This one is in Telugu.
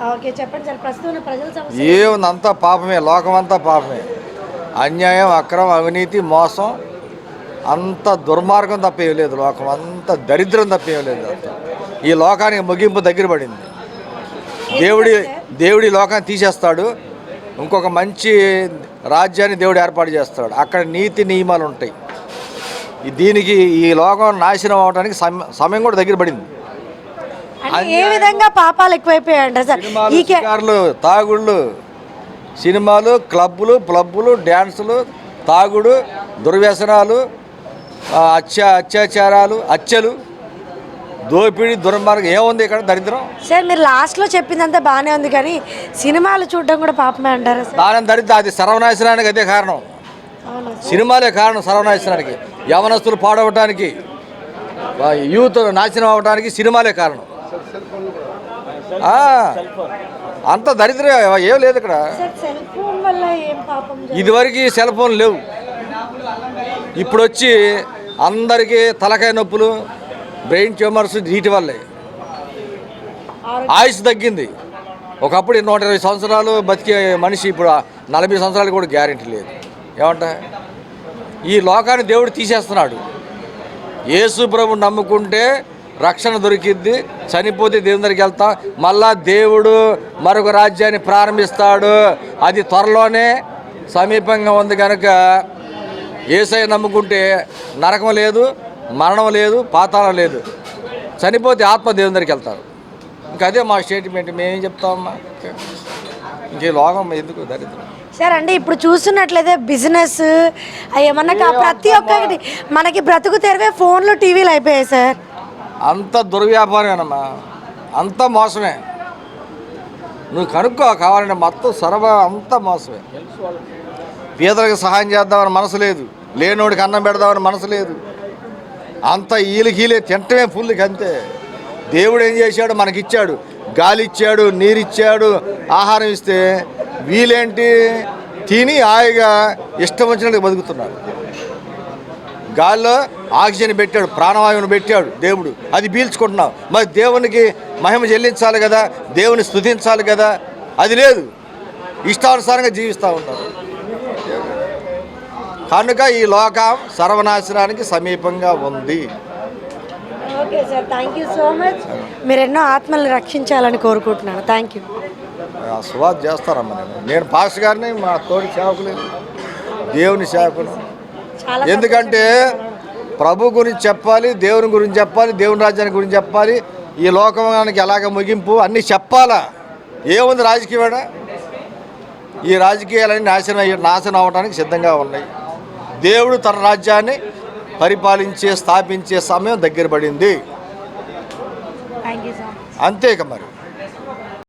ఓకే, చెప్పండి సార్. ప్రస్తుతం ప్రజల సమస్య ఏముంది, అంతా పాపమే, లోకం అంతా పాపమే. అన్యాయం, అక్రమం, అవినీతి, మోసం, అంత దుర్మార్గం తప్ప ఏం లేదు. లోకం అంత దరిద్రం తప్ప ఏం లేదు. అంత ఈ లోకానికి ముగింపు దగ్గర పడింది. దేవుడి లోకాన్ని తీసేస్తాడు, ఇంకొక మంచి రాజ్యాన్ని దేవుడు ఏర్పాటు చేస్తాడు. అక్కడ నీతి నియమాలు ఉంటాయి. దీనికి ఈ లోకం నాశనం అవడానికి సమయం కూడా దగ్గర పడింది. ఏ విధంగా పాపాలు ఎక్కువైపోయాయంట సార్? షికారులు, తాగుళ్ళు, సినిమాలు, క్లబ్బులు, డ్యాన్సులు, తాగుడు, దుర్వ్యసనాలు, అత్యాచారాలు, హత్యలు, దోపిడీ, దుర్మార్గం. ఏముంది ఇక్కడ? దరిద్రం. సార్, మీరు లాస్ట్లో చెప్పిందంతా బాగానే ఉంది, కానీ సినిమాలు చూడడం కూడా పాపమే అంటారా సార్? దాని దరిద్రం, అది సర్వనాశనానికి అదే కారణం. సినిమాలే కారణం సర్వనాశనానికి. యవనస్తులు పాడవటానికి, యూత్ నాశనం అవడానికి సినిమాలే కారణం. అంత దరిద్రం ఏం లేదు ఇక్కడ. ఇదివరకు సెల్ ఫోన్ లేవు, ఇప్పుడు వచ్చి అందరికీ తలకాయ నొప్పులు, బ్రెయిన్ ట్యూమర్స్ వీటి వల్లే. ఆయుష్ తగ్గింది. ఒకప్పుడు 120 సంవత్సరాలు బతికే మనిషి ఇప్పుడు 40 సంవత్సరాలు కూడా గ్యారెంటీ లేదు. ఏమంటా? ఈ లోకాన్ని దేవుడు తీసేస్తున్నాడు. యేసు ప్రభుని నమ్ముకుంటే రక్షణ దొరికిద్ది, చనిపోతే దేవుని దగ్గరికి వెళ్తాం, మళ్ళా దేవుడు మరొక రాజ్యాన్ని ప్రారంభిస్తాడు. అది త్వరలోనే సమీపంగా ఉంది. కనుక యేసయ్య నమ్ముకుంటే నరకం లేదు, మరణం లేదు, పాతాళం లేదు. చనిపోతే ఆత్మ దేవుని దగ్గరికి వెళ్తారు. ఇంకా అదే మా స్టేట్మెంట్. మేమేం చెప్తామమ్మా? ఇంకే లోకం ఎందుకు దరిద్రం సార్? అంటే ఇప్పుడు చూస్తున్నట్లయితే బిజినెస్ ఏమన్నా ప్రతి ఒక్కటి మనకి బ్రతుకు తెరవే ఫోన్లు, టీవీలు అయిపోయాయి సార్. అంత దుర్వ్యాపారమేనమ్మా, అంత మోసమే. నువ్వు కనుక్కో కావాలంటే. మొత్తం అంత మోసమే. పేదలకు సహాయం చేద్దామని మనసు లేదు, లేనోడికి అన్నం పెడదామని మనసు లేదు. అంత ఈలకీలే తింటమే ఫుల్కి అంతే. దేవుడు ఏం చేశాడు? మనకిచ్చాడు, గాలి ఇచ్చాడు, నీరు ఇచ్చాడు, ఆహారం ఇస్తే వీలేంటి తిని హాయిగా ఇష్టం వచ్చినట్టు బతుకుతున్నారు. గాల్లో ఆక్సిజన్ పెట్టాడు, ప్రాణవాయువును పెట్టాడు దేవుడు, అది పీల్చుకుంటున్నాం. మరి దేవునికి మహిమ చెల్లించాలి కదా, దేవుని స్తుతించాలి కదా, అది లేదు. ఇష్టానుసారంగా జీవిస్తూ ఉంటారు. కనుక ఈ లోకం సర్వనాశనానికి సమీపంగా ఉంది. Okay sir, thank you so much. మీరు ఎన్నో ఆత్మల్ని రక్షించాలని కోరుకుంటున్నాను. Thank you. సువార్త చేస్తారమ్మా. నేను పాస్టర్ గారిని, మా తోటి సేవకులు, దేవుని సేవకులు. ఎందుకంటే ప్రభు గురించి చెప్పాలి, దేవుని గురించి చెప్పాలి, దేవుని రాజ్యాన్ని గురించి చెప్పాలి, ఈ లోకానికి ఎలాగ ముగింపు అన్నీ చెప్పాలా. ఏముంది రాజకీయమేనా? ఈ రాజకీయాలన్నీ నాశనం అవ్వడానికి సిద్ధంగా ఉన్నాయి. దేవుడు తన రాజ్యాన్ని స్థాపించే సమయం దగ్గర పడింది. Thank you sir. అంతే ఇక మరి.